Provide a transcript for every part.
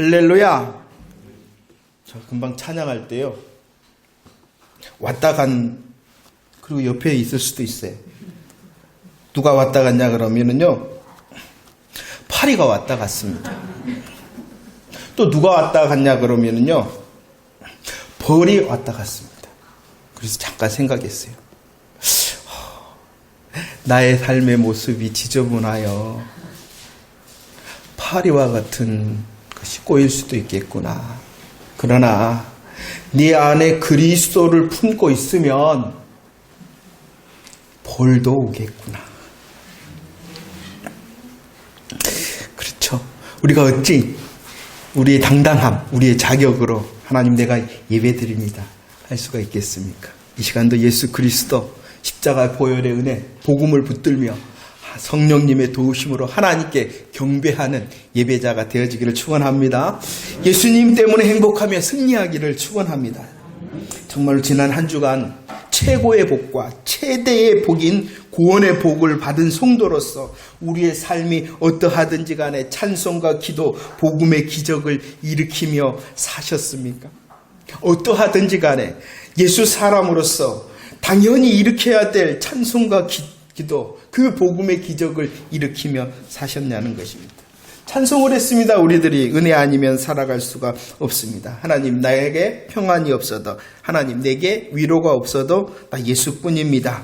할렐루야. 저 금방 찬양할 때요, 왔다 간, 그리고 옆에 있을 수도 있어요. 누가 왔다 갔냐 그러면은요, 파리가 왔다 갔습니다. 또 누가 왔다 갔냐 그러면은요, 벌이 왔다 갔습니다. 그래서 잠깐 생각했어요. 나의 삶의 모습이 지저분하여 파리와 같은 것이 꼬일 수도 있겠구나. 그러나 네 안에 그리스도를 품고 있으면 벌도 오겠구나. 그렇죠. 우리가 어찌 우리의 당당함, 우리의 자격으로 하나님 내가 예배드립니다 할 수가 있겠습니까? 이 시간도 예수 그리스도 십자가 보혈의 은혜, 복음을 붙들며 성령님의 도우심으로 하나님께 경배하는 예배자가 되어지기를 축원합니다. 예수님 때문에 행복하며 승리하기를 축원합니다. 정말 지난 한 주간 최고의 복과 최대의 복인 구원의 복을 받은 성도로서 우리의 삶이 어떠하든지 간에 찬송과 기도, 복음의 기적을 일으키며 사셨습니까? 어떠하든지 간에 예수 사람으로서 당연히 일으켜야 될 찬송과 기도, 그 복음의 기적을 일으키며 사셨냐는 것입니다. 찬송을 했습니다. 우리들이 은혜 아니면 살아갈 수가 없습니다. 하나님 나에게 평안이 없어도, 하나님 내게 위로가 없어도 나 예수뿐입니다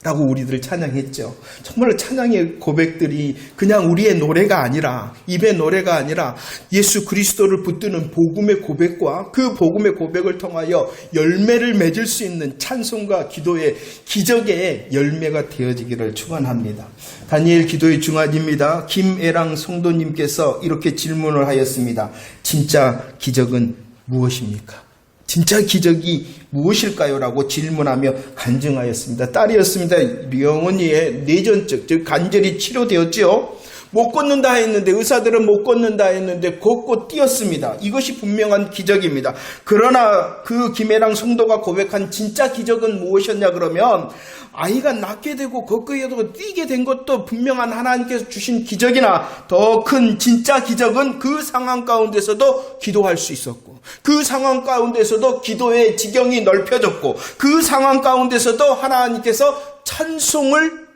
라고 우리들 찬양했죠. 정말로 찬양의 고백들이 그냥 우리의 노래가 아니라, 입의 노래가 아니라 예수 그리스도를 붙드는 복음의 고백과 그 복음의 고백을 통하여 열매를 맺을 수 있는 찬송과 기도의 기적의 열매가 되어지기를 축원합니다. 다니엘 기도의 중간입니다. 김애랑 성도님께서 이렇게 질문을 하였습니다. 진짜 기적은 무엇입니까? 진짜 기적이 무엇일까요? 라고 질문하며 간증하였습니다. 딸이었습니다. 명은이의 뇌전증, 즉 간절히 치료되었지요. 못 걷는다 했는데, 의사들은 못 걷는다 했는데 걷고 뛰었습니다. 이것이 분명한 기적입니다. 그러나 그 김애랑 성도가 고백한 진짜 기적은 무엇이었냐 그러면, 아이가 낳게 되고 걷게 되고 뛰게 된 것도 분명한 하나님께서 주신 기적이나 더 큰 진짜 기적은 그 상황 가운데서도 기도할 수 있었고, 그 상황 가운데서도 기도의 지경이 넓혀졌고, 그 상황 가운데서도 하나님께서 찬송을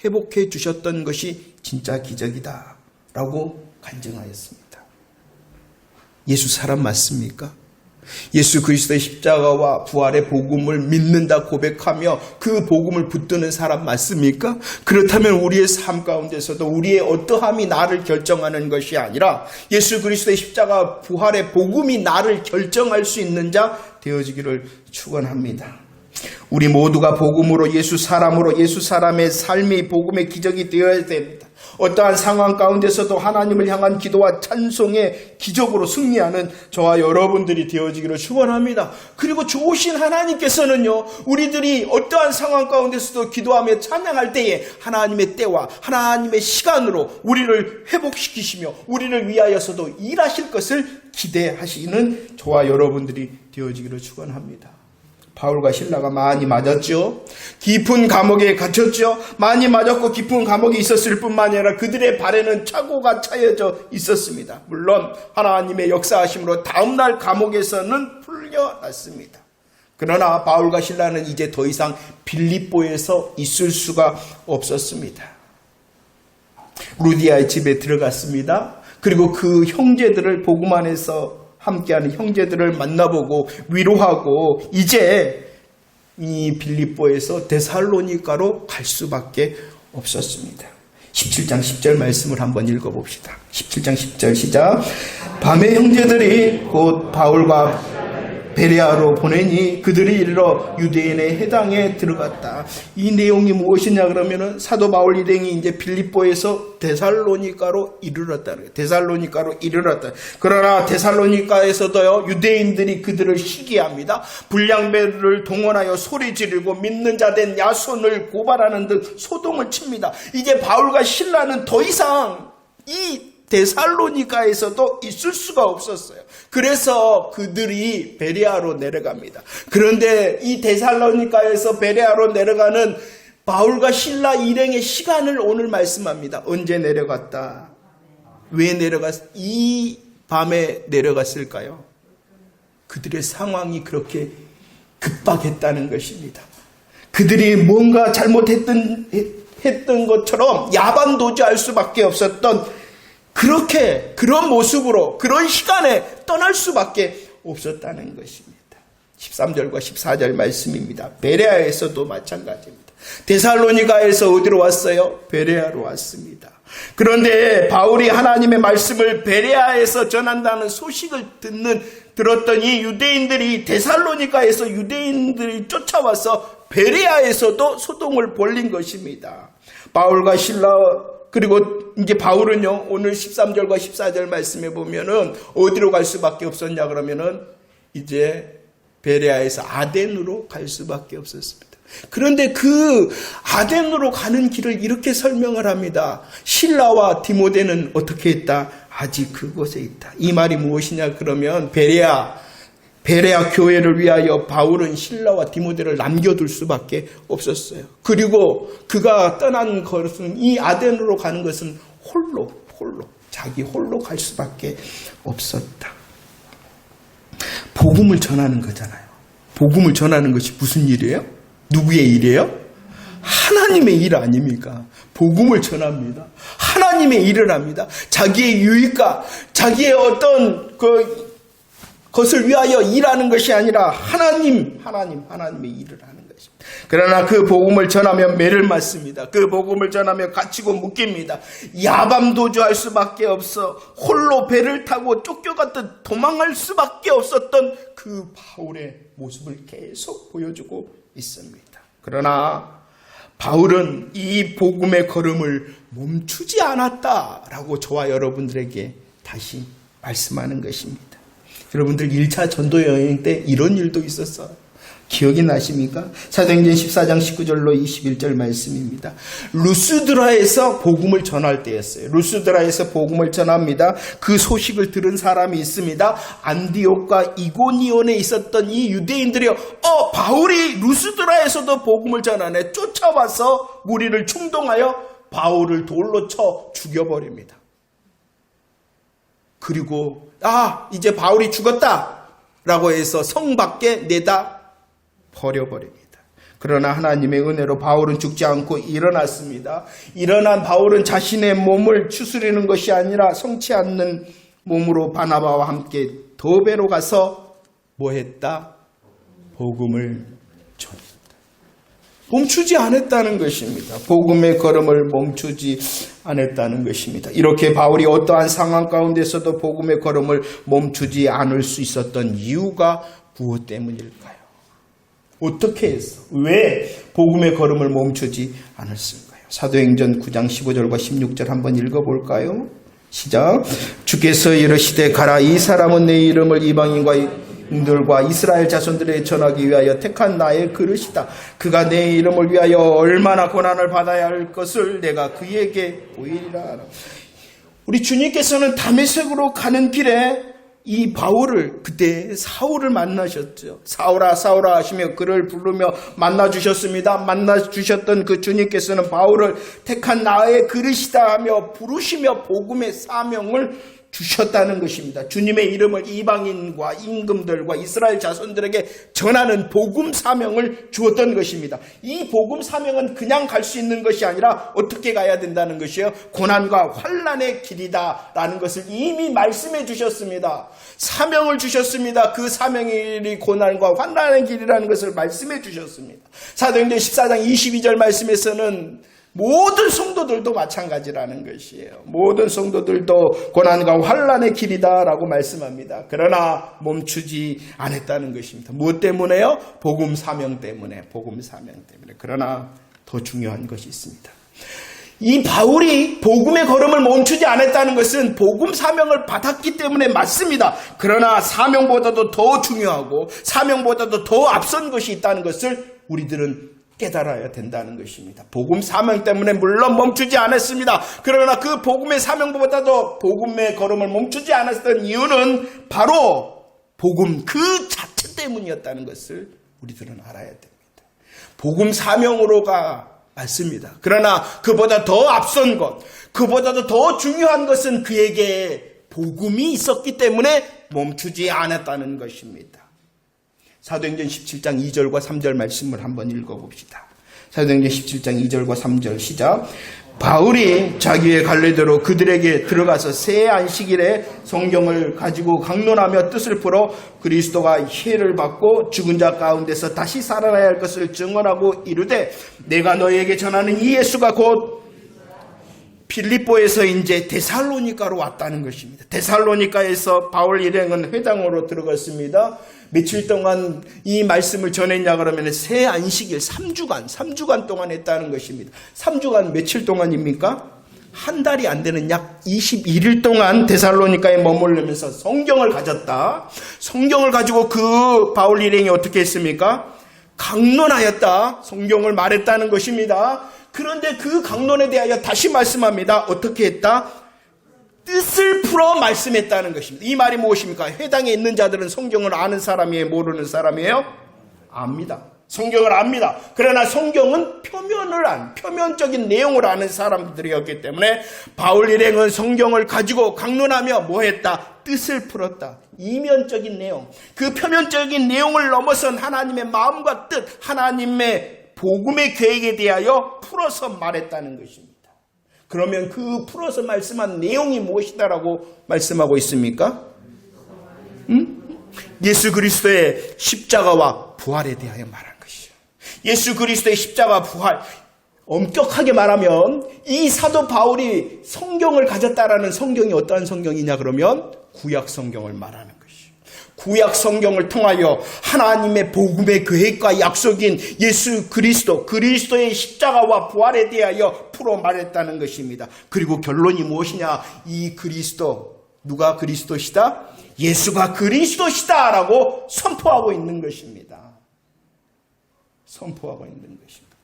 회복해 주셨던 것이 진짜 기적이다 라고 간증하였습니다. 예수 사람 맞습니까? 예수 그리스도의 십자가와 부활의 복음을 믿는다 고백하며 그 복음을 붙드는 사람 맞습니까? 그렇다면 우리의 삶 가운데서도 우리의 어떠함이 나를 결정하는 것이 아니라 예수 그리스도의 십자가 부활의 복음이 나를 결정할 수 있는 자 되어지기를 축원합니다. 우리 모두가 복음으로 예수 사람으로 예수 사람의 삶이 복음의 기적이 되어야 됩니다. 어떠한 상황 가운데서도 하나님을 향한 기도와 찬송의 기적으로 승리하는 저와 여러분들이 되어지기를 축원합니다. 그리고 좋으신 하나님께서는요, 우리들이 어떠한 상황 가운데서도 기도하며 찬양할 때에 하나님의 때와 하나님의 시간으로 우리를 회복시키시며 우리를 위하여서도 일하실 것을 기대하시는 저와 여러분들이 되어지기를 축원합니다. 바울과 실라가 많이 맞았죠. 깊은 감옥에 갇혔죠. 많이 맞았고 깊은 감옥에 있었을 뿐만 아니라 그들의 발에는 차고가 차여져 있었습니다. 물론 하나님의 역사하심으로 다음날 감옥에서는 풀려났습니다. 그러나 바울과 실라는 이제 더 이상 빌립보에서 있을 수가 없었습니다. 루디아의 집에 들어갔습니다. 그리고 그 형제들을 복음 안에서 함께하는 형제들을 만나보고 위로하고 이제 이 빌립보에서 데살로니가로 갈 수밖에 없었습니다. 17장 10절 말씀을 한번 읽어봅시다. 17장 10절 시작. 밤에 형제들이 곧 바울과 베레아로 보내니 그들이 이르러 유대인의 해당에 들어갔다. 이 내용이 무엇이냐 그러면은 사도 바울 일행이 이제 빌립보에서 데살로니가로 이르렀다. 데살로니가로 이르렀다. 그러나 데살로니가에서도요, 유대인들이 그들을 시기합니다. 불량배를 동원하여 소리 지르고 믿는 자 된 야손을 고발하는 듯 소동을 칩니다. 이제 바울과 실라는 더 이상 이 데살로니가에서도 있을 수가 없었어요. 그래서 그들이 베레아로 내려갑니다. 그런데 이 데살로니가에서 베레아로 내려가는 바울과 실라 일행의 시간을 오늘 말씀합니다. 언제 내려갔다? 왜 내려갔다? 이 밤에 내려갔을까요? 그들의 상황이 그렇게 급박했다는 것입니다. 그들이 뭔가 잘못했던 것처럼 야반도주할 수밖에 없었던 그런 모습으로 그런 시간에 떠날 수밖에 없었다는 것입니다. 13절과 14절 말씀입니다. 베레아에서도 마찬가지입니다. 데살로니가에서 어디로 왔어요? 베레아로 왔습니다. 그런데 바울이 하나님의 말씀을 베레아에서 전한다는 소식을 들었더니 유대인들이 데살로니가에서 유대인들이 쫓아와서 베레아에서도 소동을 벌린 것입니다. 바울과 실라 그리고 이제 바울은요 오늘 13절과 14절 말씀에 보면은 어디로 갈 수밖에 없었냐 그러면은 이제 베레아에서 아덴으로 갈 수밖에 없었습니다. 그런데 그 아덴으로 가는 길을 이렇게 설명을 합니다. 실라와 디모데는 어떻게 했다? 아직 그곳에 있다. 이 말이 무엇이냐 그러면 베레아 교회를 위하여 바울은 실라와 디모데를 남겨둘 수밖에 없었어요. 그리고 그가 떠난 것은 이 아덴으로 가는 것은 자기 홀로 갈 수밖에 없었다. 복음을 전하는 거잖아요. 복음을 전하는 것이 무슨 일이에요? 누구의 일이에요? 하나님의 일 아닙니까? 복음을 전합니다. 하나님의 일을 합니다. 자기의 유익과 자기의 어떤 것을 위하여 일하는 것이 아니라 하나님의 일을 하는 것입니다. 그러나 그 복음을 전하면 매를 맞습니다. 그 복음을 전하면 갇히고 묶입니다. 야밤도주할 수밖에 없어 홀로 배를 타고 쫓겨갔듯 도망할 수밖에 없었던 그 바울의 모습을 계속 보여주고 있습니다. 그러나 바울은 이 복음의 걸음을 멈추지 않았다라고 저와 여러분들에게 다시 말씀하는 것입니다. 여러분들 1차 전도 여행 때 이런 일도 있었어요. 기억이 나십니까? 사도행전 14장 19절로 21절 말씀입니다. 루스드라에서 복음을 전할 때였어요. 루스드라에서 복음을 전합니다. 그 소식을 들은 사람이 있습니다. 안디옥과 이고니온에 있었던 이 유대인들이 바울이 루스드라에서도 복음을 전하네. 쫓아와서 무리를 충동하여 바울을 돌로 쳐 죽여버립니다. 그리고 이제 바울이 죽었다라고 해서 성 밖에 내다 버려버립니다. 그러나 하나님의 은혜로 바울은 죽지 않고 일어났습니다. 일어난 바울은 자신의 몸을 추스리는 것이 아니라 성치 않는 몸으로 바나바와 함께 더베로 가서 뭐 했다? 복음을 전했다. 멈추지 않았다는 것입니다. 복음의 걸음을 멈추지 않았다는 것입니다. 이렇게 바울이 어떠한 상황 가운데서도 복음의 걸음을 멈추지 않을 수 있었던 이유가 무엇 때문일까요? 어떻게 했어? 왜 복음의 걸음을 멈추지 않았을까요? 사도행전 9장 15절과 16절 한번 읽어볼까요? 시작. 주께서 이르시되 가라. 이 사람은 내 이름을 이방인들과 이스라엘 자손들에 전하기 위하여 택한 나의 그릇이다. 그가 내 이름을 위하여 얼마나 고난을 받아야 할 것을 내가 그에게 보이리라. 우리 주님께서는 다메섹으로 가는 길에 이 바울을 그때 사울을 만나셨죠. 사울아 사울아 하시며 그를 부르며 만나주셨습니다. 만나주셨던 그 주님께서는 바울을 택한 나의 그릇이다 하며 부르시며 복음의 사명을 주셨다는 것입니다. 주님의 이름을 이방인과 임금들과 이스라엘 자손들에게 전하는 복음 사명을 주었던 것입니다. 이 복음 사명은 그냥 갈 수 있는 것이 아니라 어떻게 가야 된다는 것이에요? 고난과 환난의 길이다라는 것을 이미 말씀해 주셨습니다. 사명을 주셨습니다. 그 사명이 고난과 환난의 길이라는 것을 말씀해 주셨습니다. 사도행전 14장 22절 말씀에서는 모든 성도들도 마찬가지라는 것이에요. 모든 성도들도 고난과 환난의 길이다라고 말씀합니다. 그러나 멈추지 않았다는 것입니다. 무엇 때문에요? 복음 사명 때문에. 복음 사명 때문에. 그러나 더 중요한 것이 있습니다. 이 바울이 복음의 걸음을 멈추지 않았다는 것은 복음 사명을 받았기 때문에 맞습니다. 그러나 사명보다도 더 중요하고 사명보다도 더 앞선 것이 있다는 것을 우리들은 깨달아야 된다는 것입니다. 복음 사명 때문에 물론 멈추지 않았습니다. 그러나 그 복음의 사명보다도 복음의 걸음을 멈추지 않았던 이유는 바로 복음 그 자체 때문이었다는 것을 우리들은 알아야 됩니다. 복음 사명으로가 맞습니다. 그러나 그보다 더 앞선 것, 그보다도 더 중요한 것은 그에게 복음이 있었기 때문에 멈추지 않았다는 것입니다. 사도행전 17장 2절과 3절 말씀을 한번 읽어봅시다. 사도행전 17장 2절과 3절 시작. 바울이 자기의 갈래대로 그들에게 들어가서 새 안식일에 성경을 가지고 강론하며 뜻을 풀어 그리스도가 해를 받고 죽은 자 가운데서 다시 살아나야 할 것을 증언하고 이르되 내가 너희에게 전하는 이 예수가 곧 필립보에서 이제 데살로니가로 왔다는 것입니다. 데살로니가에서 바울 일행은 회당으로 들어갔습니다. 며칠 동안 이 말씀을 전했냐 그러면 새 안식일 3주간 동안 했다는 것입니다. 3주간 며칠 동안입니까? 한 달이 안 되는 약 21일 동안 데살로니가에 머무르면서 성경을 가졌다. 성경을 가지고 그 바울 일행이 어떻게 했습니까? 강론하였다. 성경을 말했다는 것입니다. 그런데 그 강론에 대하여 다시 말씀합니다. 어떻게 했다? 뜻을 풀어 말씀했다는 것입니다. 이 말이 무엇입니까? 회당에 있는 자들은 성경을 아는 사람이에요? 모르는 사람이에요? 압니다. 성경을 압니다. 그러나 성경은 표면적인 내용을 아는 사람들이었기 때문에 바울 일행은 성경을 가지고 강론하며 뭐 했다? 뜻을 풀었다. 이면적인 내용, 그 표면적인 내용을 넘어선 하나님의 마음과 뜻, 하나님의 복음의 계획에 대하여 풀어서 말했다는 것입니다. 그러면 그 풀어서 말씀한 내용이 무엇이다라고 말씀하고 있습니까? 예수 그리스도의 십자가와 부활에 대하여 말한 것이죠. 예수 그리스도의 십자가 부활, 엄격하게 말하면 이 사도 바울이 성경을 가졌다라는 성경이 어떠한 성경이냐 그러면 구약 성경을 말하는 것이죠. 구약 성경을 통하여 하나님의 복음의 계획과 약속인 예수 그리스도의 십자가와 부활에 대하여 풀어 말했다는 것입니다. 그리고 결론이 무엇이냐? 이 그리스도, 누가 그리스도시다? 예수가 그리스도시다 라고 선포하고 있는 것입니다. 선포하고 있는 것입니다.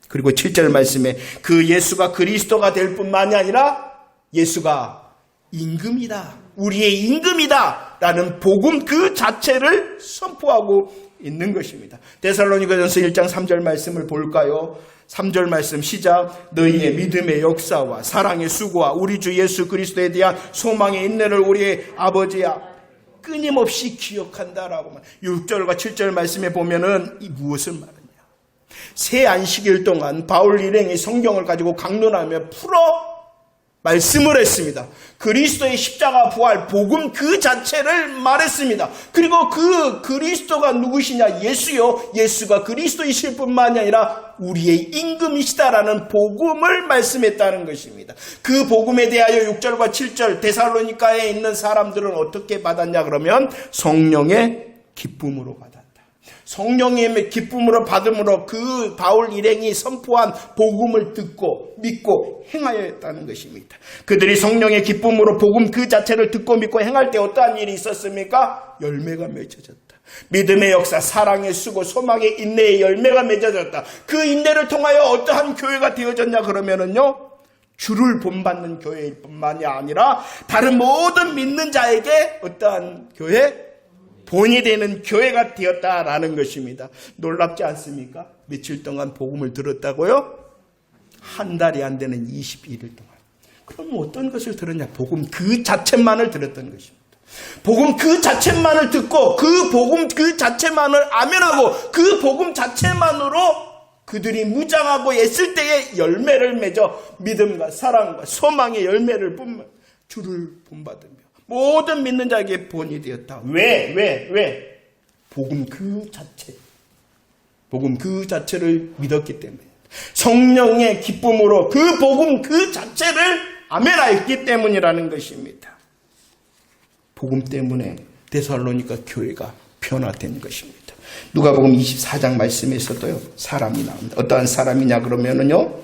그리고 7절 말씀에 그 예수가 그리스도가 될 뿐만이 아니라 예수가 임금이다. 우리의 임금이다 라는 복음 그 자체를 선포하고 있는 것입니다. 데살로니가전서 1장 3절 말씀을 볼까요? 3절 말씀 시작. 너희의 믿음의 역사와 사랑의 수고와 우리 주 예수 그리스도에 대한 소망의 인내를 우리의 아버지야 끊임없이 기억한다라고 6절과 7절 말씀에 보면은 이 무엇을 말하냐? 새 안식일 동안 바울 일행이 성경을 가지고 강론하며 풀어 말씀을 했습니다. 그리스도의 십자가 부활 복음 그 자체를 말했습니다. 그리고 그 그리스도가 누구시냐? 예수요. 예수가 그리스도이실 뿐만이 아니라 우리의 임금이시다라는 복음을 말씀했다는 것입니다. 그 복음에 대하여 6절과 7절 데살로니가에 있는 사람들은 어떻게 받았냐 그러면 성령의 기쁨으로 받았다. 성령의 기쁨으로 받음으로 그 바울 일행이 선포한 복음을 듣고 믿고 행하여 했다는 것입니다. 그들이 성령의 기쁨으로 복음 그 자체를 듣고 믿고 행할 때 어떠한 일이 있었습니까? 열매가 맺어졌다. 믿음의 역사, 사랑의 수고, 소망의 인내의 열매가 맺어졌다. 그 인내를 통하여 어떠한 교회가 되어졌냐 그러면은요, 주를 본받는 교회일 뿐만이 아니라 다른 모든 믿는 자에게 어떠한 교회? 본이 되는 교회가 되었다라는 것입니다. 놀랍지 않습니까? 며칠 동안 복음을 들었다고요? 한 달이 안 되는 21일 동안. 그럼 어떤 것을 들었냐? 복음 그 자체만을 들었던 것입니다. 복음 그 자체만을 듣고 그 복음 그 자체만을 아멘하고 그 복음 자체만으로 그들이 무장하고 애쓸 때에 열매를 맺어 믿음과 사랑과 소망의 열매를 뿜는 주를 본받으며 모든 믿는 자에게 본이 되었다. 왜? 복음 그 자체. 복음 그 자체를 믿었기 때문에. 성령의 기쁨으로 그 복음 그 자체를 아멘하였기 때문이라는 것입니다. 복음 때문에 데살로니가 교회가 변화된 것입니다. 누가복음 24장 말씀에서도요, 사람이 나옵니다. 어떠한 사람이냐 그러면은요,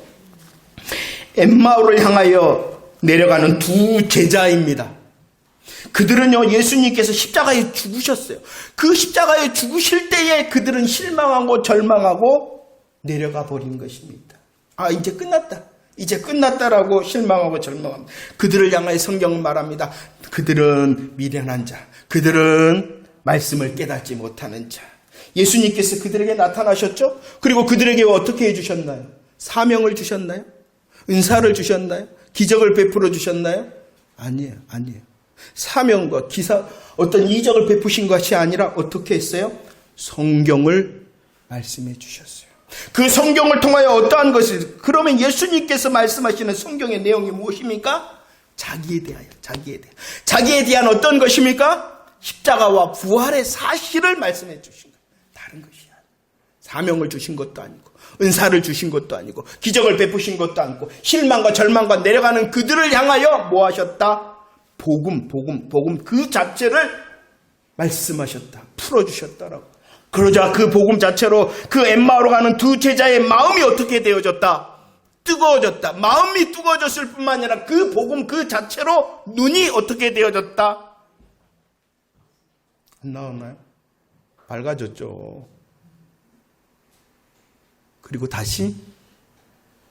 엠마오를 향하여 내려가는 두 제자입니다. 그들은요, 예수님께서 십자가에 죽으셨어요. 그 십자가에 죽으실 때에 그들은 실망하고 절망하고 내려가 버린 것입니다. 아, 이제 끝났다. 이제 끝났다라고 실망하고 절망합니다. 그들을 향하여 성경은 말합니다. 그들은 미련한 자, 그들은 말씀을 깨닫지 못하는 자. 예수님께서 그들에게 나타나셨죠? 그리고 그들에게 어떻게 해주셨나요? 사명을 주셨나요? 은사를 주셨나요? 기적을 베풀어 주셨나요? 아니에요. 사명과 기사, 어떤 이적을 베푸신 것이 아니라 어떻게 했어요? 성경을 말씀해 주셨어요. 그 성경을 통하여 어떠한 것이, 그러면 예수님께서 말씀하시는 성경의 내용이 무엇입니까? 자기에 대한 어떤 것입니까? 십자가와 부활의 사실을 말씀해 주신 거예요. 다른 것이 아니에요. 사명을 주신 것도 아니고, 은사를 주신 것도 아니고, 기적을 베푸신 것도 아니고, 실망과 절망과 내려가는 그들을 향하여 뭐 하셨다? 복음 그 자체를 말씀하셨다. 풀어주셨다라고. 그러자 그 복음 자체로 그 엠마오로 가는 두 제자의 마음이 어떻게 되어졌다? 뜨거워졌다. 마음이 뜨거워졌을 뿐만 아니라 그 복음 그 자체로 눈이 어떻게 되어졌다? 안 나오나요? 밝아졌죠. 그리고 다시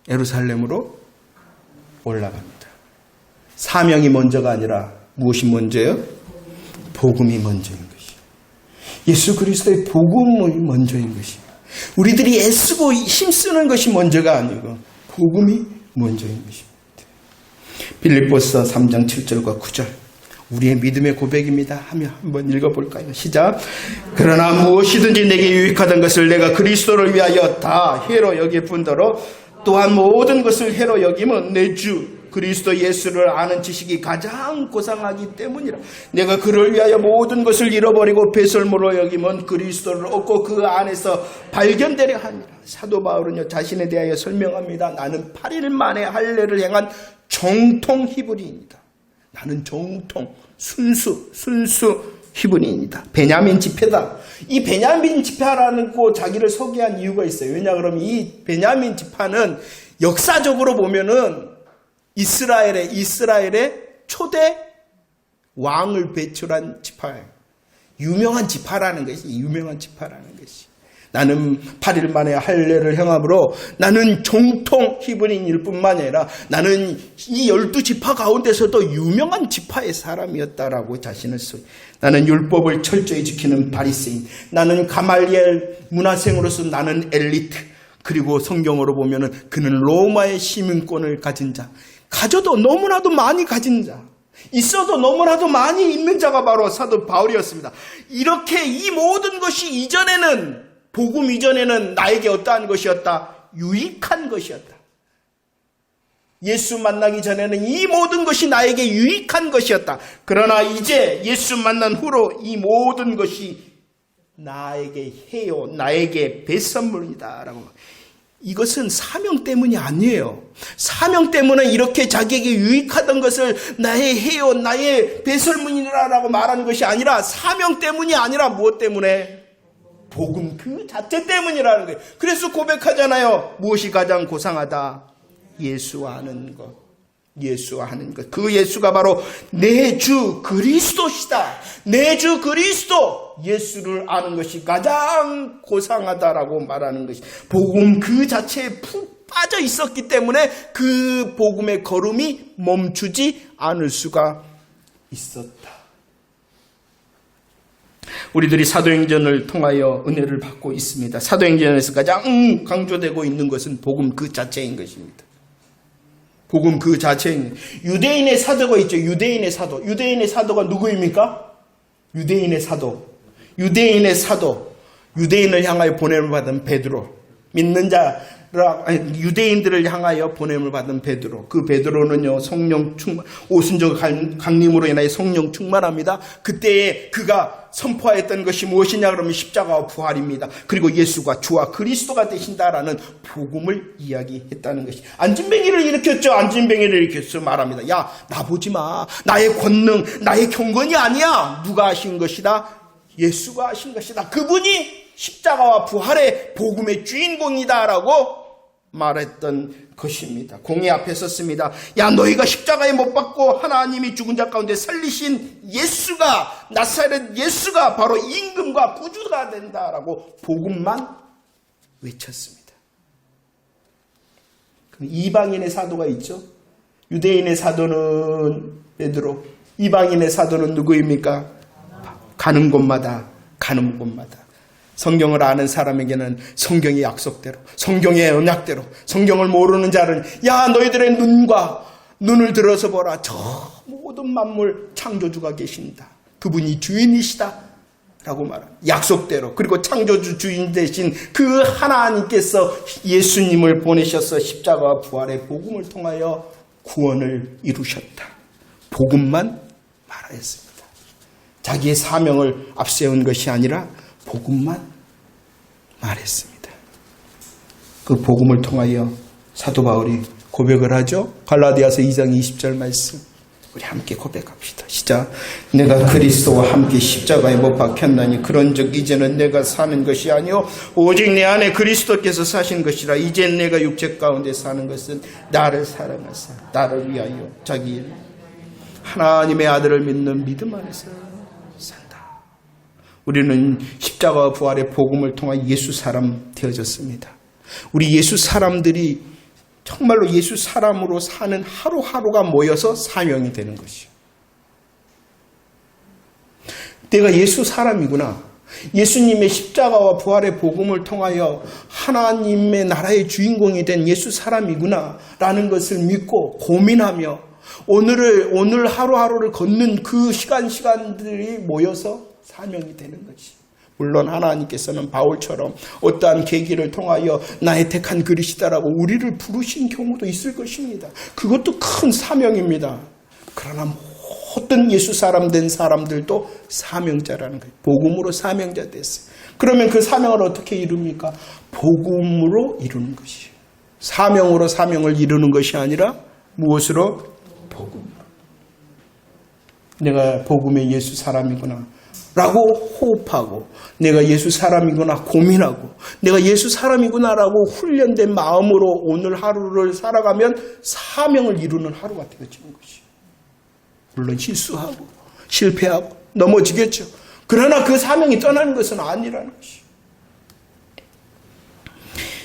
예루살렘으로 올라갑니다. 사명이 먼저가 아니라 무엇이 먼저예요? 복음이 먼저인 것이에요. 예수 그리스도의 복음이 먼저인 것이에요. 우리들이 애쓰고 힘쓰는 것이 먼저가 아니고 복음이 먼저인 것입니다. 빌립보서 3장 7절과 9절 우리의 믿음의 고백입니다 하며 한번 읽어볼까요? 시작. 그러나 무엇이든지 내게 유익하던 것을 내가 그리스도를 위하여 다 해로 여길 뿐더러 또한 모든 것을 해로 여김은 내 주 그리스도 예수를 아는 지식이 가장 고상하기 때문이라. 내가 그를 위하여 모든 것을 잃어버리고 배설물로 여김은 그리스도를 얻고 그 안에서 발견되려 하니라. 사도 바울은요 자신에 대하여 설명합니다. 나는 8일 만에 할례를 행한 정통 히브리입니다. 나는 정통 순수 히브리입니다. 베냐민 지파다. 이 베냐민 지파라는 거 자기를 소개한 이유가 있어요. 왜냐 그러면 이 베냐민 지파는 역사적으로 보면은 이스라엘의 초대 왕을 배출한 지파예요. 유명한 지파라는 것이. 나는 8일 만에 할례를 행함으로 나는 정통 히브리인일 뿐만 아니라 나는 이 12지파 가운데서도 유명한 지파의 사람이었다라고 자신을 나는 율법을 철저히 지키는 바리새인, 나는 가말리엘 문화생으로서 나는 엘리트, 그리고 성경으로 보면은 그는 로마의 시민권을 가진 자, 가져도 너무나도 많이 가진 자, 있어도 너무나도 많이 있는 자가 바로 사도 바울이었습니다. 이렇게 이 모든 것이 이전에는, 복음 이전에는 나에게 어떠한 것이었다? 유익한 것이었다. 예수 만나기 전에는 이 모든 것이 나에게 유익한 것이었다. 그러나 이제 예수 만난 후로 이 모든 것이 나에게 해요, 나에게 배선물이다라고. 이것은 사명 때문이 아니에요. 사명 때문에 이렇게 자기에게 유익하던 것을 나의 해요, 나의 배설물이라고 말하는 것이 아니라, 사명 때문이 아니라 무엇 때문에? 복음 그 자체 때문이라는 거예요. 그래서 고백하잖아요. 무엇이 가장 고상하다? 예수 아는 것. 그 예수가 바로 내 주 그리스도시다. 내 주 그리스도 예수를 아는 것이 가장 고상하다라고 말하는 것이, 복음 그 자체에 푹 빠져 있었기 때문에 그 복음의 걸음이 멈추지 않을 수가 있었다. 우리들이 사도행전을 통하여 은혜를 받고 있습니다. 사도행전에서 가장 강조되고 있는 것은 복음 그 자체인 것입니다. 복음 그 자체인, 유대인의 사도가 있죠. 유대인의 사도가 누구입니까? 유대인의 사도, 유대인을 향하여 보냄을 받은 베드로, 믿는 자, 유대인들을 향하여 보냄을 받은 베드로. 그 베드로는요 성령 충만, 오순절 강림으로 인하여 성령 충만합니다. 그때에 그가 선포했던 것이 무엇이냐 그러면 십자가와 부활입니다. 그리고 예수가 주와 그리스도가 되신다라는 복음을 이야기했다는 것이. 안진뱅이를 일으켰죠. 말합니다. 야, 나 보지 마. 나의 권능, 나의 경건이 아니야. 누가 하신 것이다? 예수가 하신 것이다. 그분이 십자가와 부활의 복음의 주인공이다라고 말했던 것입니다. 공의 앞에 섰습니다. 야, 너희가 십자가에 못 박고 하나님이 죽은 자 가운데 살리신 예수가, 나사렛 예수가 바로 임금과 구주가 된다라고 복음만 외쳤습니다. 그럼 이방인의 사도가 있죠. 유대인의 사도는 베드로, 이방인의 사도는 누구입니까? 가는 곳마다 성경을 아는 사람에게는 성경의 약속대로, 성경의 언약대로, 성경을 모르는 자는 야, 너희들의 눈을 들어서 보라. 저 모든 만물 창조주가 계신다. 그분이 주인이시다 라고 말합니다. 약속대로. 그리고 창조주 주인 되신 그 하나님께서 예수님을 보내셔서 십자가와 부활의 복음을 통하여 구원을 이루셨다. 복음만 말하였습니다. 자기의 사명을 앞세운 것이 아니라 복음만 말했습니다. 그 복음을 통하여 사도 바울이 고백을 하죠. 갈라디아서 2장 20절 말씀 우리 함께 고백합시다. 시작. 내가 그리스도와 함께 십자가에 못 박혔나니 그런즉 이제는 내가 사는 것이 아니요 오직 내 안에 그리스도께서 사신 것이라. 이제 내가 육체 가운데 사는 것은 나를 사랑하사 나를 위하여 자기 하나님의 아들을 믿는 믿음 안에서 산다. 우리는 십자가와 부활의 복음을 통해 예수 사람 되어졌습니다. 우리 예수 사람들이 정말로 예수 사람으로 사는 하루하루가 모여서 사명이 되는 것이요. 내가 예수 사람이구나. 예수님의 십자가와 부활의 복음을 통하여 하나님의 나라의 주인공이 된 예수 사람이구나 라는 것을 믿고 고민하며 오늘 하루하루를 걷는 그 시간들이 모여서 사명이 되는 것이. 물론 하나님께서는 바울처럼 어떠한 계기를 통하여 나의 택한 그릇이다라고 우리를 부르신 경우도 있을 것입니다. 그것도 큰 사명입니다. 그러나 모든 예수 사람 된 사람들도 사명자라는 거예요. 복음으로 사명자 됐어요. 그러면 그 사명을 어떻게 이룹니까? 복음으로 이루는 것이에요. 사명으로 사명을 이루는 것이 아니라 무엇으로? 복음으로. 내가 복음의 예수 사람이구나 라고 호흡하고 내가 예수 사람이구나 고민하고 내가 예수 사람이구나 라고 훈련된 마음으로 오늘 하루를 살아가면 사명을 이루는 하루가 되어지는 것이에요. 물론 실수하고 실패하고 넘어지겠죠. 그러나 그 사명이 떠나는 것은 아니라는 것이에요.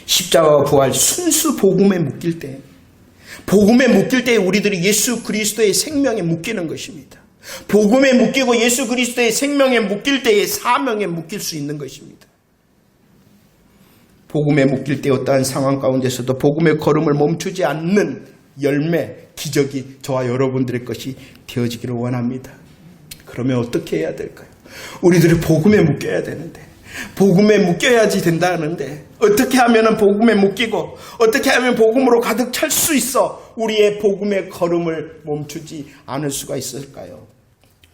십자가와 부활 순수 복음에 묶일 때 우리들이 예수 그리스도의 생명에 묶이는 것입니다. 복음에 묶이고 예수 그리스도의 생명에 묶일 때에 사명에 묶일 수 있는 것입니다. 복음에 묶일 때 어떠한 상황 가운데서도 복음의 걸음을 멈추지 않는 열매, 기적이 저와 여러분들의 것이 되어지기를 원합니다. 그러면 어떻게 해야 될까요? 우리들이 복음에 묶여야 되는데 복음에 묶여야지 된다는데 어떻게 하면 복음에 묶이고 어떻게 하면 복음으로 가득 찰 수 있어 우리의 복음의 걸음을 멈추지 않을 수가 있을까요?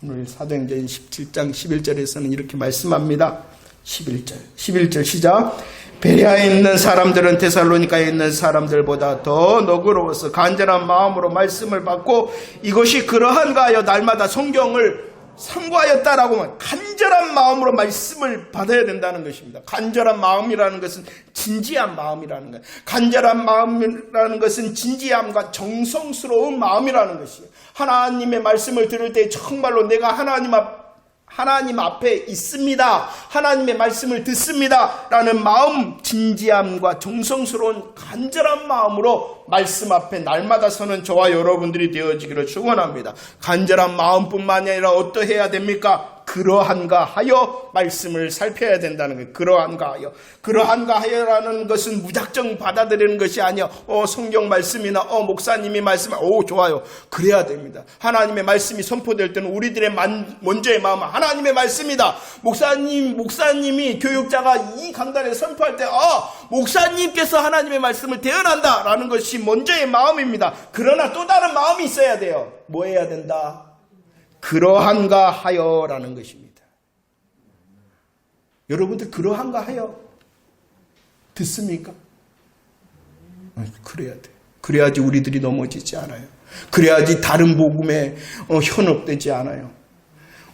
오늘 사도행전 17장 11절에서는 이렇게 말씀합니다. 11절 시작. 베레아에 있는 사람들은 데살로니가에 있는 사람들보다 더 너그러워서 간절한 마음으로 말씀을 받고 이것이 그러한가 하여 날마다 성경을 상고하였다라고 하면 간절한 마음으로 말씀을 받아야 된다는 것입니다. 간절한 마음이라는 것은 진지한 마음이라는 거예요. 간절한 마음이라는 것은 진지함과 정성스러운 마음이라는 것이에요. 하나님의 말씀을 들을 때 정말로 내가 하나님 앞에 있습니다. 하나님의 말씀을 듣습니다. 라는 마음, 진지함과 정성스러운 간절한 마음으로 말씀 앞에 날마다 서는 저와 여러분들이 되어지기를 축원합니다. 간절한 마음뿐만이 아니라 어떠해야 됩니까? 그러한가 하여 말씀을 살펴야 된다는 거예요. 그러한가 하여라는 것은 무작정 받아들이는 것이 아니야. 성경 말씀이나 목사님이 말씀, 좋아요. 그래야 됩니다. 하나님의 말씀이 선포될 때는 우리들의 먼저의 마음은 하나님의 말씀이다. 목사님이 교육자가 이 강단에 선포할 때 목사님께서 하나님의 말씀을 대언한다 라는 것이 먼저의 마음입니다. 그러나 또 다른 마음이 있어야 돼요. 뭐 해야 된다? 그러한가 하여라는 것입니다. 여러분들 그러한가 하여 듣습니까? 그래야 돼. 그래야지 우리들이 넘어지지 않아요. 그래야지 다른 복음에 현혹되지 않아요.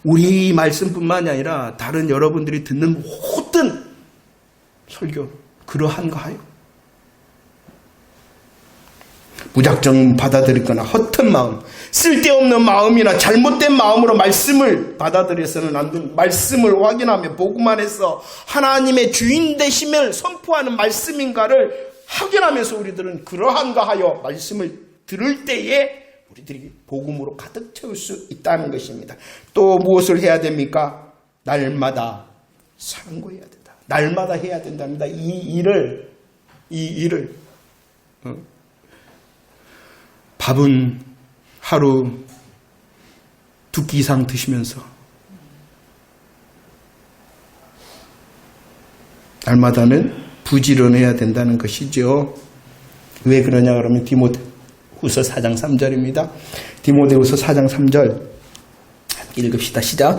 우리 말씀뿐만이 아니라 다른 여러분들이 듣는 모든 설교 그러한가 하여. 무작정 받아들이거나 허튼 마음, 쓸데없는 마음이나 잘못된 마음으로 말씀을 받아들여서는 안 됩니다. 말씀을 확인하며 복음 안에서 하나님의 주인 되심을 선포하는 말씀인가를 확인하면서 우리들은 그러한가 하여 말씀을 들을 때에 우리들이 복음으로 가득 채울 수 있다는 것입니다. 또 무엇을 해야 됩니까? 날마다 상고해야 된다. 날마다 해야 된답니다. 이 일을 밥은 하루 2끼 이상 드시면서 날마다는 부지런해야 된다는 것이죠. 왜 그러냐 그러면 디모데후서 4장 3절입니다. 디모데후서 4장 3절 읽읍시다. 시작.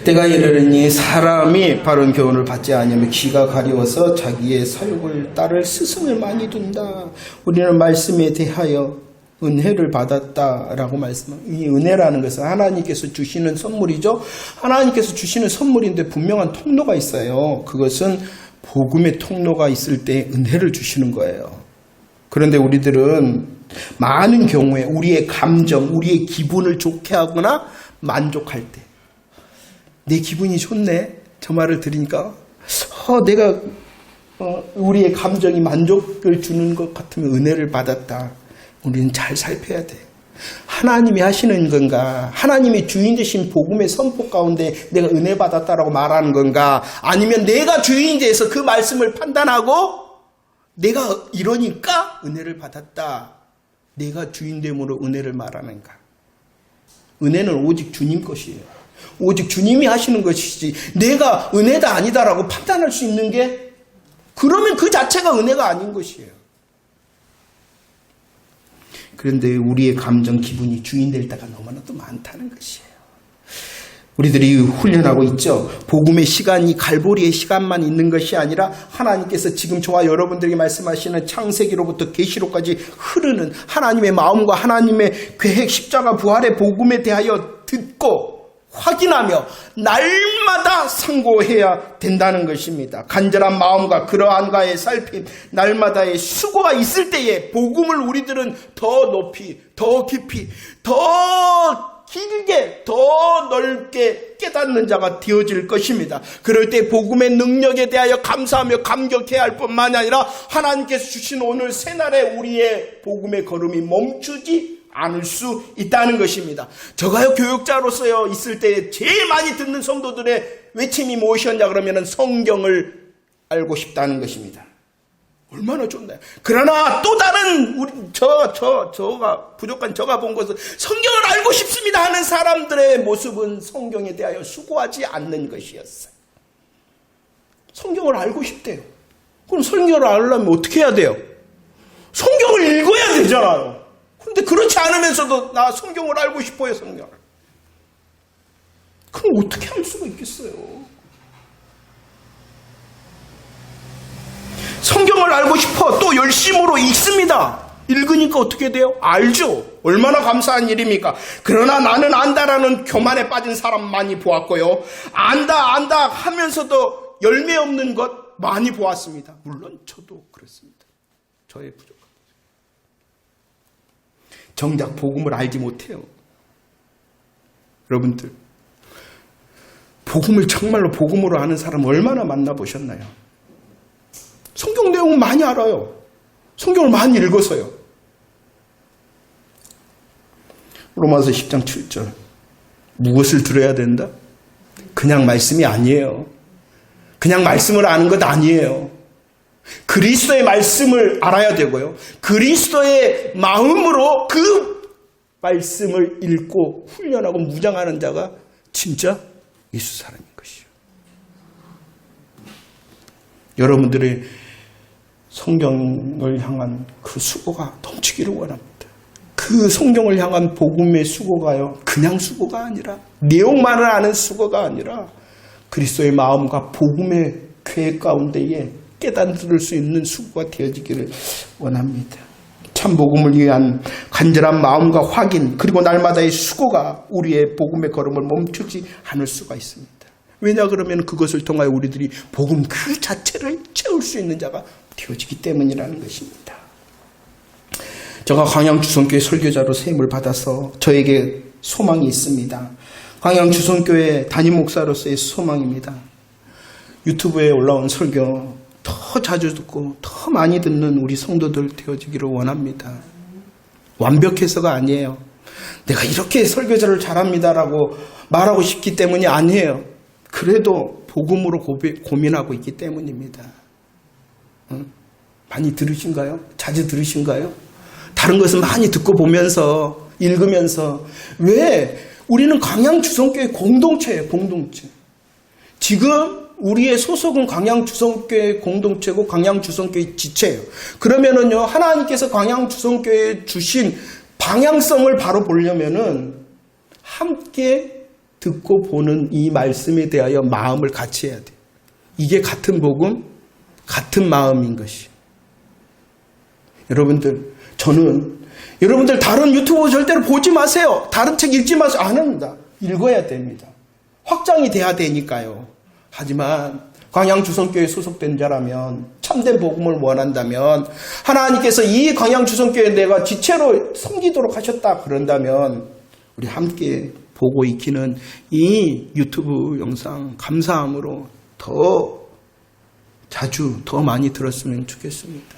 때가 이르르니 사람이 바른 교훈을 받지 않으면 귀가 가려워서 자기의 사욕을 따를 스승을 많이 둔다. 우리는 말씀에 대하여 은혜를 받았다라고 말씀합니다. 이 은혜라는 것은 하나님께서 주시는 선물이죠. 하나님께서 주시는 선물인데 분명한 통로가 있어요. 그것은 복음의 통로가 있을 때 은혜를 주시는 거예요. 그런데 우리들은 많은 경우에 우리의 감정, 우리의 기분을 좋게 하거나 만족할 때 내 기분이 좋네. 저 말을 들으니까 내가 우리의 감정이 만족을 주는 것 같으면 은혜를 받았다. 우리는 잘 살펴야 돼. 하나님이 하시는 건가? 하나님이 주인 되신 복음의 선포 가운데 내가 은혜 받았다라고 말하는 건가? 아니면 내가 주인 돼서 그 말씀을 판단하고 내가 이러니까 은혜를 받았다. 내가 주인됨으로 은혜를 말하는가? 은혜는 오직 주님 것이에요. 오직 주님이 하시는 것이지 내가 은혜다 아니다라고 판단할 수 있는 게 그러면 그 자체가 은혜가 아닌 것이에요. 그런데 우리의 감정, 기분이 주인 될 때가 너무나도 많다는 것이에요. 우리들이 훈련하고 있죠. 복음의 시간이 갈보리의 시간만 있는 것이 아니라 하나님께서 지금 저와 여러분들에게 말씀하시는 창세기로부터 계시록까지 흐르는 하나님의 마음과 하나님의 계획, 십자가, 부활의 복음에 대하여 듣고 확인하며 날마다 상고해야 된다는 것입니다. 간절한 마음과 그러한가의 살핌, 날마다의 수고가 있을 때에 복음을 우리들은 더 높이, 더 깊이, 더 길게, 더 넓게 깨닫는 자가 되어질 것입니다. 그럴 때 복음의 능력에 대하여 감사하며 감격해야 할 뿐만 아니라 하나님께서 주신 오늘 새날에 우리의 복음의 걸음이 멈추지 않을 수 있다는 것입니다. 저가요 교육자로서 있을 때 제일 많이 듣는 성도들의 외침이 무엇이었냐 그러면 성경을 알고 싶다는 것입니다. 얼마나 좋나요? 그러나 또 다른 저가 부족한 저가 본 것은 성경을 알고 싶습니다 하는 사람들의 모습은 성경에 대하여 수고하지 않는 것이었어요. 성경을 알고 싶대요. 그럼 성경을 알려면 어떻게 해야 돼요? 성경을 읽어야 되잖아요. 근데 그렇지 않으면서도 나 성경을 알고 싶어요, 성경을. 그럼 어떻게 할 수가 있겠어요? 성경을 알고 싶어 또 열심으로 읽습니다. 읽으니까 어떻게 돼요? 알죠. 얼마나 감사한 일입니까? 그러나 나는 안다라는 교만에 빠진 사람 많이 보았고요. 안다 하면서도 열매 없는 것 많이 보았습니다. 물론 저도 그렇습니다. 저의 부족. 정작 복음을 알지 못해요. 여러분들 복음을 정말로 복음으로 아는 사람 얼마나 만나보셨나요? 성경 내용은 많이 알아요. 성경을 많이 읽어서요. 로마서 10장 7절 무엇을 들어야 된다? 그냥 말씀이 아니에요. 그냥 말씀을 아는 것 아니에요. 그리스도의 말씀을 알아야 되고요. 그리스도의 마음으로 그 말씀을 읽고 훈련하고 무장하는 자가 진짜 예수 사람인 것이요. 여러분들의 성경을 향한 그 수고가 넘치기를 원합니다. 그 성경을 향한 복음의 수고가요. 그냥 수고가 아니라 내용만을 아는 수고가 아니라 그리스도의 마음과 복음의 계획 가운데에 깨닫을 수 있는 수고가 되어지기를 원합니다. 참 복음을 위한 간절한 마음과 확인 그리고 날마다의 수고가 우리의 복음의 걸음을 멈추지 않을 수가 있습니다. 왜냐 그러면 그것을 통하여 우리들이 복음 그 자체를 채울 수 있는 자가 되어지기 때문이라는 것입니다. 제가 광양주성교회 설교자로 세임을 받아서 저에게 소망이 있습니다. 광양주성교회 담임 목사로서의 소망입니다. 유튜브에 올라온 설교 더 자주 듣고 더 많이 듣는 우리 성도들 되어지기를 원합니다. 완벽해서가 아니에요. 내가 이렇게 설교자를 잘합니다라고 말하고 싶기 때문이 아니에요. 그래도 복음으로 고민하고 있기 때문입니다. 많이 들으신가요? 자주 들으신가요? 다른 것은 많이 듣고 보면서 읽으면서 왜 우리는 광양주성교회 공동체예요, 공동체. 지금 우리의 소속은 광양주성교회 공동체고 광양주성교회 지체예요. 그러면은요, 하나님께서 광양주성교회에 주신 방향성을 바로 보려면은 함께 듣고 보는 이 말씀에 대하여 마음을 같이 해야 돼요. 이게 같은 복음, 같은 마음인 것이. 여러분들, 저는 여러분들 다른 유튜브 절대로 보지 마세요. 다른 책 읽지 마세요. 안 합니다. 읽어야 됩니다. 확장이 돼야 되니까요. 하지만 광양주성교회에 소속된 자라면, 참된 복음을 원한다면, 하나님께서 이 광양주성교회에 내가 지체로 섬기도록 하셨다 그런다면 우리 함께 보고 익히는 이 유튜브 영상 감사함으로 더 자주 더 많이 들었으면 좋겠습니다.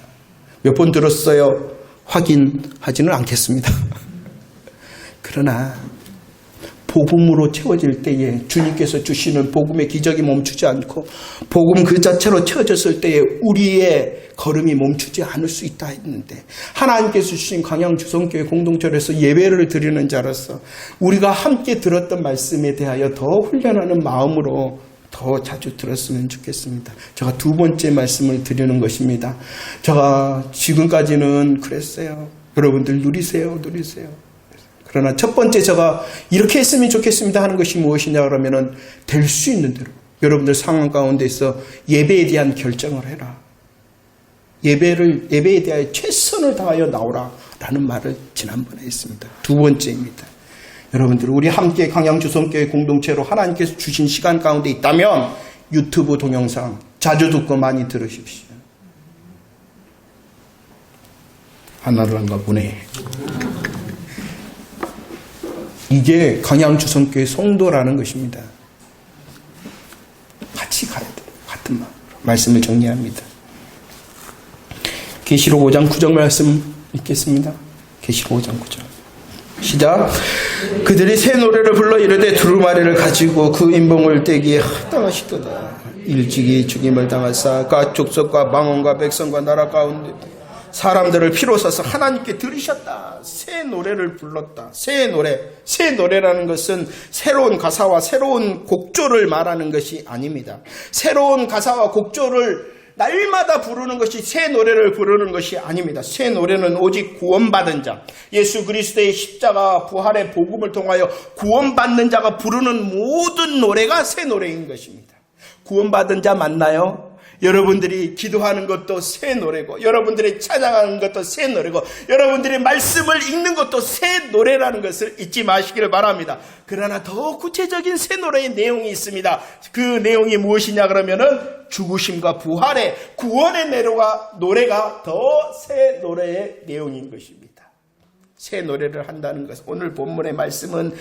몇 번 들었어요? 확인하지는 않겠습니다. 그러나 복음으로 채워질 때에 주님께서 주시는 복음의 기적이 멈추지 않고 복음 그 자체로 채워졌을 때에 우리의 걸음이 멈추지 않을 수 있다 했는데, 하나님께서 주신 광양주성교회 공동체에서 예배를 드리는 자로서 우리가 함께 들었던 말씀에 대하여 더 훈련하는 마음으로 더 자주 들었으면 좋겠습니다. 제가 두 번째 말씀을 드리는 것입니다. 제가 지금까지는 그랬어요. 여러분들 누리세요. 그러나 첫 번째 제가 이렇게 했으면 좋겠습니다 하는 것이 무엇이냐 그러면은 될 수 있는 대로 여러분들 상황 가운데서 예배에 대한 결정을 해라. 예배에 대하여 최선을 다하여 나오라 라는 말을 지난번에 했습니다. 두 번째입니다. 여러분들, 우리 함께 광양주성교회 공동체로 하나님께서 주신 시간 가운데 있다면 유튜브 동영상 자주 듣고 많이 들으십시오. 하나를 한가 보네. 이게 광양주성교회 성도라는 것입니다. 같이 가야 돼요. 같은 마음으로. 말씀을 정리합니다. 계시록 5장 9절 말씀 읽겠습니다. 계시록 5장 9절. 시작. 그들이 새 노래를 불러 이르되 두루마리를 가지고 그 인봉을 떼기에 합당하시도다. 일찍이 죽임을 당하사 각 족속과 방언과 백성과 나라 가운데 사람들을 피로 써서 하나님께 들으셨다. 새 노래를 불렀다. 새 노래라는 것은 새로운 가사와 새로운 곡조를 말하는 것이 아닙니다. 새로운 가사와 곡조를 날마다 부르는 것이 새 노래를 부르는 것이 아닙니다. 새 노래는 오직 구원받은 자, 예수 그리스도의 십자가 부활의 복음을 통하여 구원받는 자가 부르는 모든 노래가 새 노래인 것입니다. 구원받은 자 맞나요? 여러분들이 기도하는 것도 새 노래고, 여러분들이 찬양하는 것도 새 노래고, 여러분들이 말씀을 읽는 것도 새 노래라는 것을 잊지 마시기를 바랍니다. 그러나 더 구체적인 새 노래의 내용이 있습니다. 그 내용이 무엇이냐 그러면은 죽으심과 부활의 구원의 노래가 더 새 노래의 내용인 것입니다. 새 노래를 한다는 것. 오늘 본문의 말씀은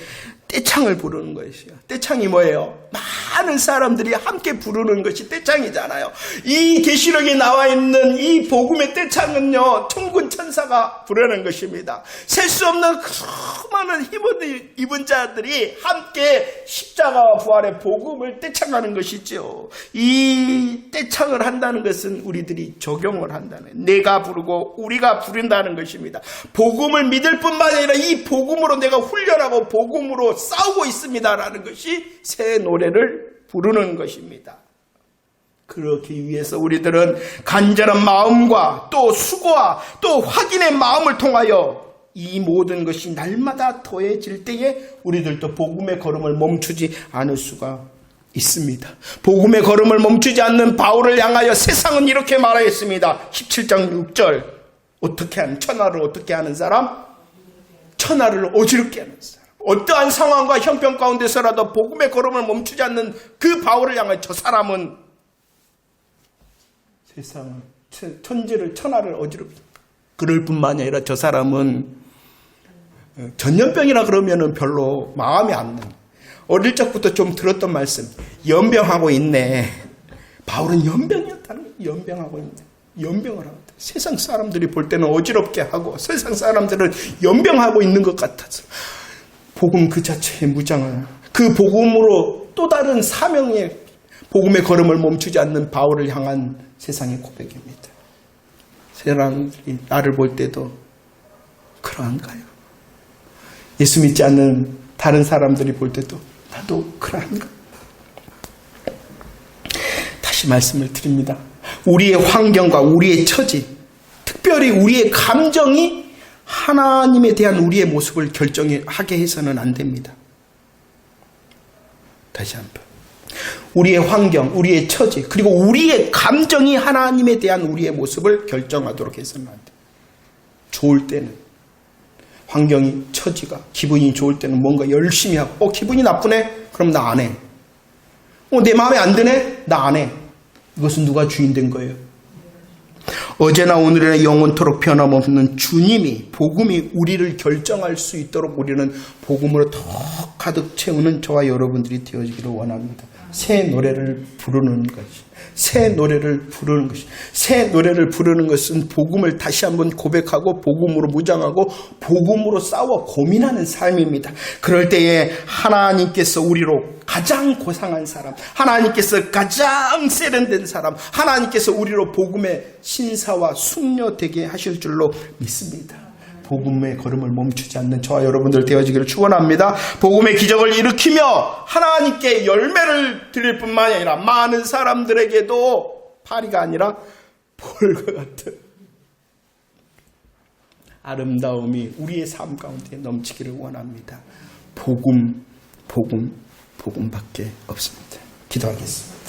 떼창을 부르는 것이요. 떼창이 뭐예요? 많은 사람들이 함께 부르는 것이 떼창이잖아요. 이 계시록에 나와 있는 이 복음의 떼창은요, 천군 천사가 부르는 것입니다. 셀 수 없는 수많은 힘을 입은 자들이 함께 십자가와 부활의 복음을 떼창하는 것이죠. 이 떼창을 한다는 것은 우리들이 적용을 한다는, 내가 부르고 우리가 부른다는 것입니다. 복음을 믿을 뿐만 아니라 이 복음으로 내가 훈련하고 복음으로 싸우고 있습니다라는 것이 새 노래를 부르는 것입니다. 그렇기 위해서 우리들은 간절한 마음과 또 수고와 또 확인의 마음을 통하여 이 모든 것이 날마다 더해질 때에 우리들도 복음의 걸음을 멈추지 않을 수가 있습니다. 복음의 걸음을 멈추지 않는 바울을 향하여 세상은 이렇게 말하였습니다. 17장 6절. 어떻게 하는, 천하를 어떻게 하는 사람? 천하를 어지럽게 하는 사람. 어떠한 상황과 형편 가운데서라도 복음의 걸음을 멈추지 않는 그 바울을 향해 저 사람은 세상을, 천지를, 천하를 어지럽게. 그럴 뿐만 아니라 저 사람은 전염병이라 그러면은 별로 마음에 안 나. 어릴 적부터 좀 들었던 말씀. 연병하고 있네. 바울은 연병이었다는 거예요. 연병하고 있네. 연병을 하고 있다. 세상 사람들이 볼 때는 어지럽게 하고 세상 사람들은 연병하고 있는 것 같아서 복음 그 자체의 무장을, 그 복음으로 또 다른 사명의 복음의 걸음을 멈추지 않는 바울을 향한 세상의 고백입니다. 사람들이 나를 볼 때도 그러한가요? 예수 믿지 않는 다른 사람들이 볼 때도 나도 그러한가? 다시 말씀을 드립니다. 우리의 환경과 우리의 처지, 특별히 우리의 감정이 하나님에 대한 우리의 모습을 결정하게 해서는 안 됩니다. 다시 한번. 우리의 환경, 우리의 처지, 그리고 우리의 감정이 하나님에 대한 우리의 모습을 결정하도록 해서는 안 돼요. 좋을 때는 환경이, 처지가, 기분이 좋을 때는 뭔가 열심히 하고, 기분이 나쁘네? 그럼 나 안 해. 내 마음에 안 드네? 나 안 해. 이것은 누가 주인 된 거예요? 어제나 오늘이나 영원토록 변함없는 주님이, 복음이 우리를 결정할 수 있도록 우리는 복음으로 더 가득 채우는 저와 여러분들이 되어지기를 원합니다. 새 노래를 부르는 것이, 새 노래를 부르는 것이, 새 노래를 부르는 것은 복음을 다시 한번 고백하고 복음으로 무장하고 복음으로 싸워 고민하는 삶입니다. 그럴 때에 하나님께서 우리로 가장 고상한 사람, 하나님께서 가장 세련된 사람, 하나님께서 우리로 복음의 신사와 숙녀 되게 하실 줄로 믿습니다. 복음의 걸음을 멈추지 않는 저와 여러분들 되어지기를 축원합니다. 복음의 기적을 일으키며 하나님께 열매를 드릴 뿐만 아니라 많은 사람들에게도 파리가 아니라 볼과 같은 아름다움이 우리의 삶 가운데 넘치기를 원합니다. 복음밖에 없습니다. 기도하겠습니다.